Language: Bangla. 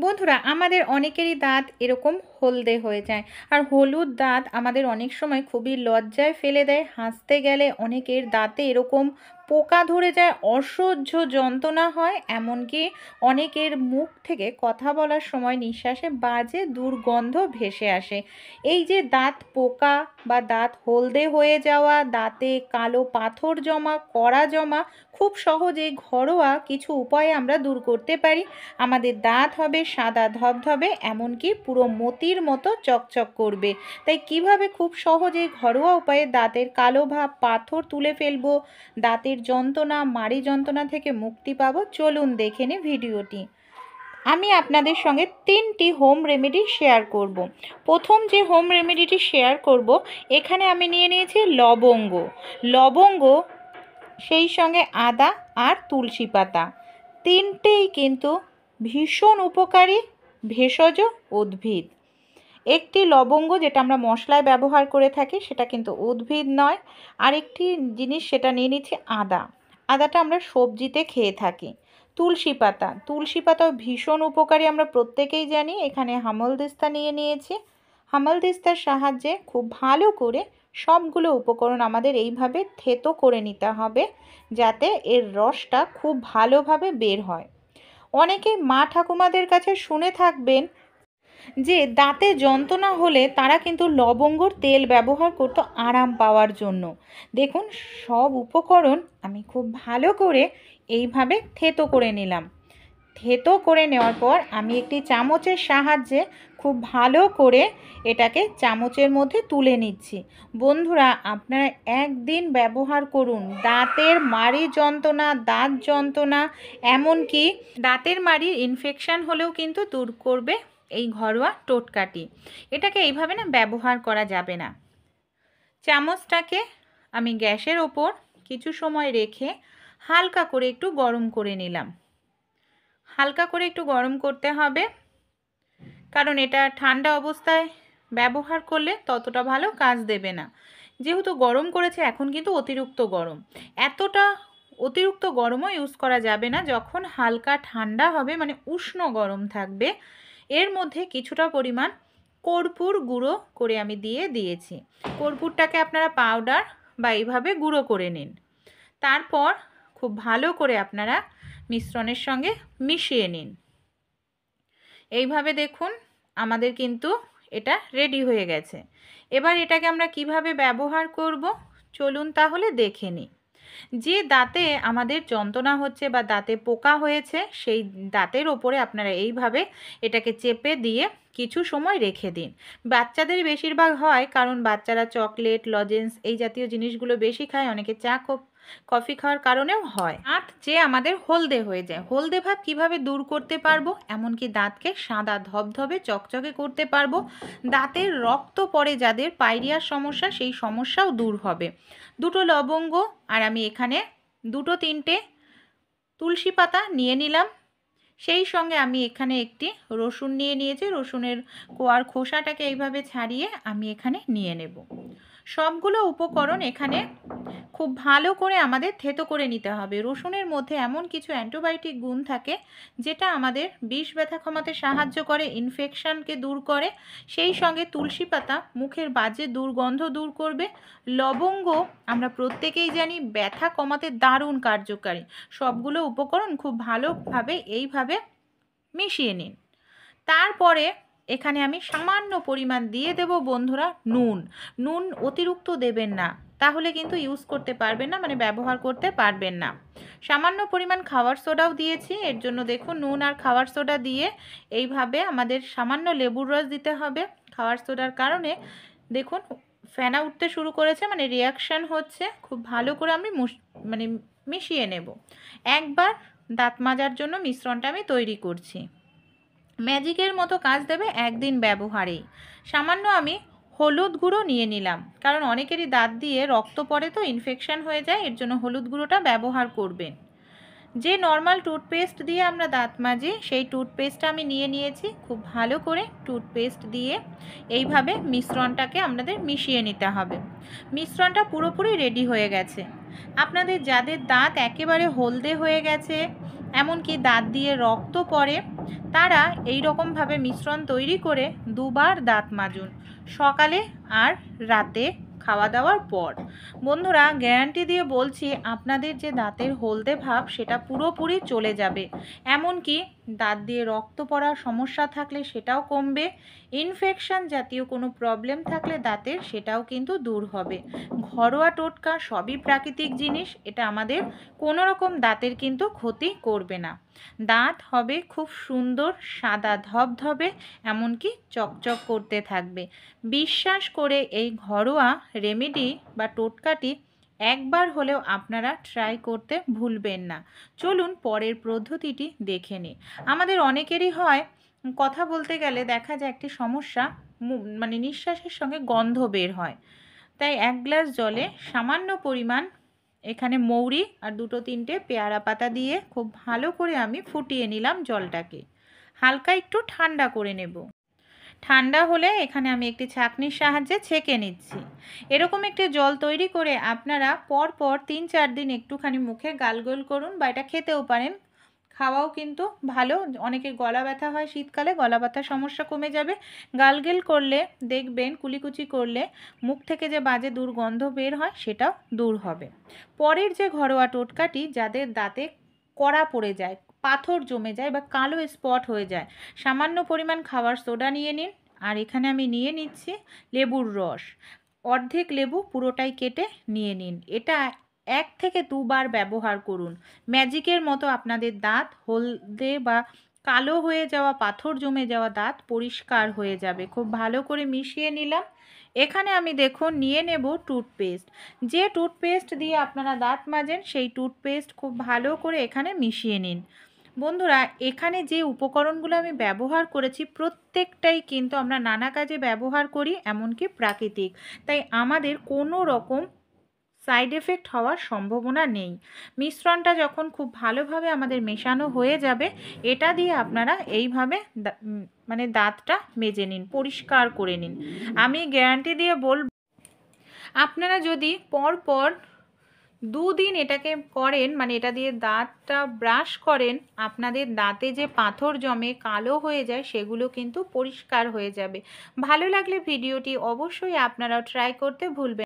বন্ধুরা, আমাদের অনেকেরই দাঁত এরকম হলদে হয়ে যায়। আর হলুদ দাঁত আমাদের অনেক সময় খুবই লজ্জায় ফেলে দেয়। হাসতে গেলে অনেকের দাঁতে এরকম পোকা ধরে যায়, অসহ্য যন্ত্রণা হয়, এমনকি অনেকের মুখ থেকে কথা বলার সময় নিঃশ্বাসে বাজে দুর্গন্ধ ভেসে আসে। এই যে দাঁত পোকা বা দাঁত হলদে হয়ে যাওয়া, দাঁতে কালো পাথর জমা, কড়া জমা, খুব সহজেই ঘরোয়া কিছু উপায়ে আমরা দূর করতে পারি। আমাদের দাঁত হবে সাদা ধবধবে, এমনকি পুরো মতির মতো চকচক করবে। তাই কিভাবে খুব সহজে ঘরোয়া উপায়ে দাঁতের কালো ভাব, পাথর তুলে ফেলবো, দাঁতের যন্ত্রণা, মাড়ি যন্ত্রণা থেকে মুক্তি পাবো, চলুন দেখে নিই ভিডিওটি। আমি আপনাদের সঙ্গে 3টি হোম রেমেডি শেয়ার করব। প্রথম যে হোম রেমেডিটি শেয়ার করব, এখানে আমি নিয়ে নিয়েছি লবঙ্গ, সেই সঙ্গে আদা আর তুলসী পাতা। তিনটেই কিন্তু ভীষণ উপকারী ভেষজ উদ্ভিদ। একটি লবঙ্গ যেটা আমরা মশলায় ব্যবহার করে থাকি, সেটা কিন্তু উদ্ভিদ নয়। আরেকটি জিনিস সেটা নিয়ে নিচ্ছি আদাটা আমরা সবজিতে খেয়ে থাকি। তুলসী পাতাও ভীষণ উপকারী, আমরা প্রত্যেকেই জানি। এখানে হামলদিস্তা নিয়ে নিয়েছি। হামলদিস্তার সাহায্যে খুব ভালো করে সবগুলো উপকরণ আমাদের এইভাবে থেতো করে নিতে হবে, যাতে এর রসটা খুব ভালোভাবে বের হয়। অনেকে মা ঠাকুমাদের কাছে শুনে থাকবেন যে দাঁতে যন্ত্রণা হলে তারা কিন্তু লবঙ্গর তেল ব্যবহার করতো আরাম পাওয়ার জন্য। দেখুন, সব উপকরণ আমি খুব ভালো করে এইভাবে থেতো করে নিলাম। থেতো করে নেওয়ার পর আমি একটি চামচের সাহায্যে খুব ভালো করে এটাকে চামচের মধ্যে তুলে নিচ্ছি। বন্ধুরা, আপনারা একদিন ব্যবহার করুন। দাঁতের মাড়ি যন্ত্রণা, দাঁত যন্ত্রণা, এমনকি দাঁতের মাড়ির ইনফেকশান হলেও কিন্তু দূর করবে এই ঘরোয়া টোটকাটি। এটাকে এইভাবে না ব্যবহার করা যাবে না। চামচটাকে আমি গ্যাসের ওপর কিছু সময় রেখে হালকা করে একটু গরম করে নিলাম। হালকা করে একটু গরম করতে হবে, কারণ এটা ঠান্ডা অবস্থায় ব্যবহার করলে ততটা ভালো কাজ দেবে না। যেহেতু গরম করেছে, এখন কিন্তু অতিরিক্ত গরম, এতটা অতিরিক্ত গরমও ইউজ করা যাবে না। যখন হালকা ঠান্ডা হবে, মানে উষ্ণ গরম থাকবে, এর মধ্যে কিছুটা পরিমাণ কর্পূর গুঁড়ো করে আমি দিয়েছি। কর্পূরটাকে আপনারা পাউডার বা এইভাবে গুঁড়ো করে নিন। তারপর খুব ভালো করে আপনারা মিশ্রণের সঙ্গে মিশিয়ে নিন। এইভাবে দেখুন, আমাদের কিন্তু এটা রেডি হয়ে গেছে। এবার এটাকে আমরা কিভাবে ব্যবহার করব, চলুন তাহলে দেখে নিই। যে দাঁতে আমাদের যন্ত্রণা হচ্ছে বা দাঁতে পোকা হয়েছে, সেই দাঁতের ওপরে আপনারা এইভাবে এটাকে চেপে দিয়ে কিছু সময় রেখে দিন। বাচ্চাদের বেশিরভাগ হয়, কারণ বাচ্চারা চকলেট, লজেন্স এই জাতীয় জিনিসগুলো বেশি খায়, অনেকে চা কফি খাওয়ার কারণেও হয়। দাঁত যে আমাদের হলদে হয়ে যায়, হলদে ভাব কিভাবে দূর করতে পারবো, এমনকি দাঁতকে সাদা ধবধবে চকচকে করতে পারবো। দাঁতের রক্ত পড়ে যাদের, পাইরিয়ার সমস্যা, সেই সমস্যাও দূর হবে। দুটো লবঙ্গ আর আমি এখানে 2-3টে তুলসী পাতা নিয়ে নিলাম। সেই সঙ্গে আমি এখানে একটি রসুন নিয়ে নিয়েছি। রসুনের কোয়ার খোসাটাকে এইভাবে ছাড়িয়ে আমি এখানে নিয়ে নেব। সবগুলো উপকরণ এখানে খুব ভালো করে আমাদের থেতো করে নিতে হবে। রসুনের মধ্যে এমন কিছু অ্যান্টিবায়োটিক গুণ থাকে, যেটা আমাদের বিষ ব্যথা কমাতে সাহায্য করে, ইনফেকশানকে দূর করে। সেই সঙ্গে তুলসী পাতা মুখের বাজে দুর্গন্ধ দূর করবে। লবঙ্গ আমরা প্রত্যেকেই জানি ব্যথা কমাতে দারুণ কার্যকারী। সবগুলো উপকরণ খুব ভালোভাবে এইভাবে মিশিয়ে নিন। তারপরে এখানে আমি সামান্য পরিমাণ দিয়ে দেব বন্ধুরা নুন অতিরিক্ত দেবেন না, তাহলে কিন্তু ইউজ করতে পারবেন না, মানে ব্যবহার করতে পারবেন না। সামান্য পরিমাণ খাওয়ার সোডাও দিয়েছি। এর জন্য দেখুন, নুন আর খাওয়ার সোডা দিয়ে এইভাবে আমাদের সামান্য লেবুর রস দিতে হবে। খাওয়ার সোডার কারণে দেখুন ফেনা উঠতে শুরু করেছে, মানে রিয়াকশান হচ্ছে। খুব ভালো করে আমি মিশিয়ে নেব। একবার দাঁত মাজার জন্য মিশ্রণটা আমি তৈরি করছি। ম্যাজিকের মতো কাজ দেবে একদিন ব্যবহারেই। সামান্য আমি হলুদ গুঁড়ো নিয়ে নিলাম, কারণ অনেকেরই দাঁত দিয়ে রক্ত পড়ে, তো ইনফেকশান হয়ে যায়, এর জন্য হলুদ গুঁড়োটা ব্যবহার করবেন। যে নর্মাল টুথপেস্ট দিয়ে আমরা দাঁত মাজি, সেই টুথপেস্টটা আমি নিয়ে নিয়েছি। খুব ভালো করে টুথপেস্ট দিয়ে এইভাবে মিশ্রণটাকে আমাদের মিশিয়ে নিতে হবে। মিশ্রণটা পুরোপুরি রেডি হয়ে গেছে। আপনাদের যাদের দাঁত একেবারে হলদে হয়ে গেছে, এমনকি দাঁত দিয়ে রক্ত পড়ে, তারা এই রকমভাবে মিশ্রণ তৈরি করে দুবার দাঁত মাজুন, সকালে আর রাতে খাওয়া দাওয়ার পর। বন্ধুরা, গ্যারান্টি দিয়ে বলছি আপনাদের যে দাঁতের হলদে ভাব সেটা পুরোপুরি চলে যাবে। এমনকি দাঁত দিয়ে রক্ত পড়ার সমস্যা থাকলে সেটাও কমবে, ইনফেকশন জাতীয় কোনো প্রবলেম থাকলে দাঁতের সেটাও কিন্তু দূর হবে। ঘরোয়া টোটকা, সবই প্রাকৃতিক জিনিস, এটা আমাদের কোনো রকম দাঁতের কিন্তু ক্ষতি করবে না। দাঁত হবে খুব সুন্দর সাদা ধবধবে, এমনকি চকচক করতে থাকবে। বিশ্বাস করে এই ঘরোয়া রেমেডি বা টোটকাটি একবার হলেও আপনারা ট্রাই করতে ভুলবেন না। চলুন পরের পদ্ধতিটি দেখে নিই। আমাদের অনেকেরই হয়, কথা বলতে গেলে দেখা যায় একটি সমস্যা, মানে নিঃশ্বাসের সঙ্গে গন্ধ বের হয়। তাই 1 গ্লাস জলে সামান্য পরিমাণ এখানে মৌরি আর 2-3টে পেয়ারা পাতা দিয়ে খুব ভালো করে আমি ফুটিয়ে নিলাম জলটাকে। হালকা একটু ঠান্ডা করে নেব। ঠান্ডা হলে এখানে আমি একটি ছাঁকনির সাহায্যে ছেঁকে নিচ্ছি। এরকম একটি জল তৈরি করে আপনারা পরপর 3-4 দিন একটুখানি মুখে গালগল করুন, বা এটা খেতেও পারেন। খাওয়াও কিন্তু ভালো। অনেকের গলা ব্যথা হয় শীতকালে, গলা ব্যথার সমস্যা কমে যাবে। গালগেল করলে দেখবেন, কুলিকুচি করলে মুখ থেকে যে বাজে দুর্গন্ধ বের হয় সেটাও দূর হবে। পরের যে ঘরোয়া টোটকাটি, যাদের দাঁতে কড়া পড়ে যায়, পাথর জমে যায় বা কালো স্পট হয়ে যায়, সামান্য পরিমাণ খাবার সোডা নিয়ে নিন। আর এখানে আমি নিয়ে নিচ্ছি লেবুর রস। অর্ধেক লেবু পুরোটাই কেটে নিয়ে নিন। এটা 1 থেকে 2 বার ব্যবহার করুন। ম্যাজিকের মতো আপনাদের দাঁত হলদে বা কালো হয়ে যাওয়া, পাথর জমে যাওয়া দাঁত পরিষ্কার হয়ে যাবে। খুব ভালো করে মিশিয়ে নিলাম। এখানে আমি দেখুন নিয়ে নেব টুথপেস্ট। যে টুথপেস্ট দিয়ে আপনারা দাঁত মাজেন সেই টুথপেস্ট খুব ভালো করে এখানে মিশিয়ে নিন। বন্ধুরা, এখানে যে উপকরণগুলো আমি ব্যবহার করেছি প্রত্যেকটাই কিন্তু আমরা নানা কাজে ব্যবহার করি, এমনকি প্রাকৃতিক। তাই আমাদের কোনো রকম সাইড এফেক্ট হওয়ার সম্ভাবনা নেই। মিশ্রণটা যখন খুব ভালোভাবে আমাদের মেশানো হয়ে যাবে, এটা দিয়ে আপনারা এইভাবে মানে দাঁতটা মেজে নিন, পরিষ্কার করে নিন। আমি গ্যারান্টি দিয়ে বলব, আপনারা যদি পরপর 2 দিন এটাকে করেন, মানে এটা দিয়ে দাঁতটা ব্রাশ করেন, আপনাদের দাঁতে যে পাথর জমে কালো হয়ে যায় সেগুলো কিন্তু পরিষ্কার হয়ে যাবে। ভালো লাগলে ভিডিওটি অবশ্যই আপনারাও ট্রাই করতে ভুলবেন।